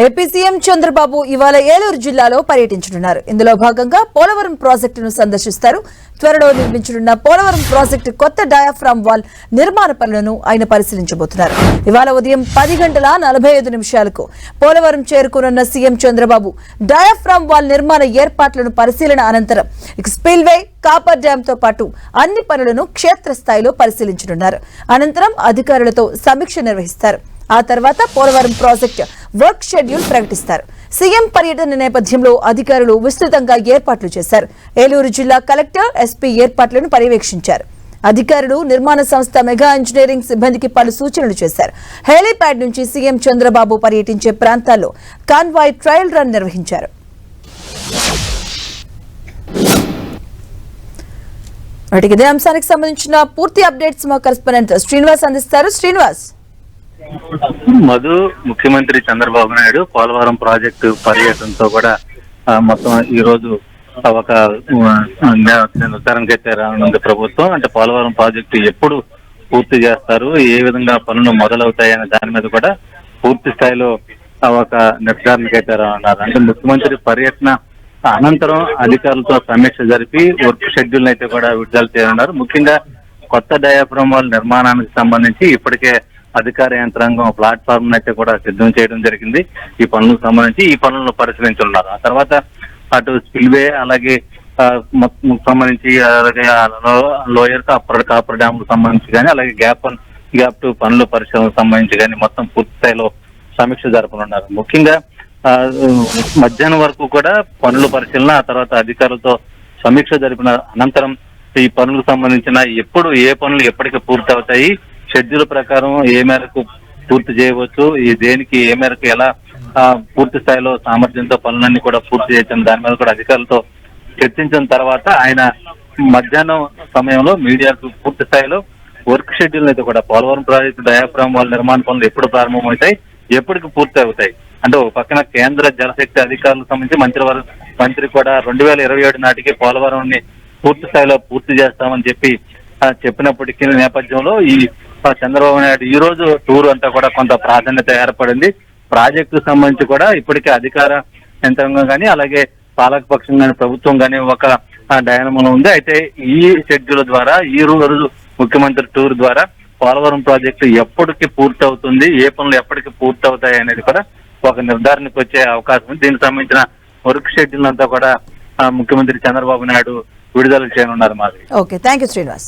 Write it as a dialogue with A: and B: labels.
A: AP CM Chandrababu ఇవాళ ఏలూరు జిల్లాలో పర్యటించనున్నారు. ఇందులో భాగంగా పోలవరం ప్రాజెక్టును సందర్శిస్తారు. త్వరలో నిర్మించనున్న పోలవరం ప్రాజెక్టు కొత్త డయాఫ్రామ్ వాల్ నిర్మాణ పనులను ఆయన పరిశీలించబోతున్నారు. ఇవాళ ఉదయం 10:45 పోలవరం చేరుకోనున్న సీఎం చంద్రబాబు డయాఫ్రామ్ వాల్ నిర్మాణ ఏర్పాట్లను పరిశీలన అనంతరం స్పిల్వే, కాపర్ డ్యామ్ తో పాటు అన్ని పనులను క్షేత్రస్థాయిలో పరిశీలించనున్నారు. అనంతరం అధికారులతో సమీక్ష నిర్వహిస్తారు. ఆ తర్వాత పోలవరం ప్రాజెక్టు వర్క్ షెడ్యూల్ ప్రకటిస్తారు. సీఎం పర్యటన నేపథ్యంలో అధికారులు విస్తృతంగా ఏర్పాట్లు చేశారు. ఏలూరు జిల్లా కలెక్టర్, ఎస్పీ ఏర్పాట్లను పర్యవేక్షించారు. అధికారులు నిర్మాణ సంస్థ మెగా ఇంజనీరింగ్ సిబ్బందికి పలు సూచనలు చేశారు. హెలీప్యాడ్ నుంచి సీఎం చంద్రబాబు పర్యటించే ప్రాంతాల్లో కాన్వాయ్ ట్రయల్ రన్ నిర్వహించారు. ఇదే అంశానికి సంబంధించిన పూర్తి అప్డేట్స్ మా కరెస్పాండెంట్ శ్రీనివాస్ అందిస్తారు. శ్రీనివాస్.
B: మధు, ముఖ్యమంత్రి చంద్రబాబు నాయుడు పోలవరం ప్రాజెక్టు పర్యటనతో కూడా మొత్తం ఈ రోజు ఒక నిర్ధారణకైతే రానుంది ప్రభుత్వం. అంటే పోలవరం ప్రాజెక్టు ఎప్పుడు పూర్తి చేస్తారు, ఏ విధంగా పనులు మొదలవుతాయనే దాని మీద కూడా పూర్తి స్థాయిలో ఒక నిర్ధారణకైతే రానున్నారు. అంటే ముఖ్యమంత్రి పర్యటన అనంతరం అధికారులతో సమీక్ష జరిపి వర్క్ షెడ్యూల్ అయితే కూడా విడుదల చేయనున్నారు. ముఖ్యంగా కొత్త డయాఫ్రామ్ వాల్ నిర్మాణానికి సంబంధించి ఇప్పటికే అధికార యంత్రాంగం ప్లాట్ఫామ్ అయితే కూడా సిద్ధం చేయడం జరిగింది. ఈ పనులకు సంబంధించి ఈ పనులను పరిశీలించున్నారు. ఆ తర్వాత అటు స్పిల్వే, అలాగే సంబంధించి అలాగే లోయర్ కాపర్ డ్యామ్ కు సంబంధించి కానీ, అలాగే గ్యాప్ టు పనుల పరిశీలనకు సంబంధించి కానీ మొత్తం పూర్తి స్థాయిలో సమీక్ష జరపనున్నారు. ముఖ్యంగా మధ్యాహ్నం వరకు కూడా పనుల పరిశీలన, ఆ తర్వాత అధికారులతో సమీక్ష జరిపిన అనంతరం ఈ పనులకు సంబంధించిన ఏ పనులు ఎప్పటికీ పూర్తి అవుతాయి, షెడ్యూల్ ప్రకారం ఏ మేరకు పూర్తి చేయవచ్చు, ఈ దేనికి ఏ మేరకు ఎలా పూర్తి స్థాయిలో సామర్థ్యంతో పనులన్నీ కూడా పూర్తి చేయొచ్చు దాని మీద కూడా అధికారులతో చర్చించిన తర్వాత ఆయన మధ్యాహ్నం సమయంలో మీడియాకు పూర్తి స్థాయిలో వర్క్ షెడ్యూల్ అయితే కూడా పోలవరం ప్రాజెక్టు డయాఫ్రామ్ వాల్ నిర్మాణ పనులు ఎప్పుడు ప్రారంభమవుతాయి, ఎప్పటికి పూర్తి అవుతాయి అంటే ఒక పక్కన కేంద్ర జలశక్తి అధికారులకు సంబంధించి మంత్రి కూడా 2027 నాటికి పోలవరం పూర్తి స్థాయిలో పూర్తి చేస్తామని చెప్పినప్పటికీ నేపథ్యంలో ఈ చంద్రబాబు నాయుడు ఈ రోజు టూర్ అంతా కూడా కొంత ప్రాధాన్యత ఏర్పడింది. ప్రాజెక్టు సంబంధించి కూడా ఇప్పటికే అధికార యంత్రాంగం కానీ, అలాగే పాలకపక్షం కానీ, ప్రభుత్వం కానీ ఒక డైనమోలో ఉంది. అయితే ఈ షెడ్యూల్ ద్వారా ఈ రోజు ముఖ్యమంత్రి టూర్ ద్వారా పోలవరం ప్రాజెక్టు ఎప్పటికి పూర్తి అవుతుంది, ఏ పనులు ఎప్పటికి పూర్తి అవుతాయి అనేది కూడా ఒక నిర్ధారణకు వచ్చే అవకాశం ఉంది. దీనికి సంబంధించిన వర్క్ షెడ్యూల్ అంతా కూడా ముఖ్యమంత్రి చంద్రబాబు నాయుడు విడుదల చేయనున్నారు. మాది.
A: Okay, thank you Srinivas.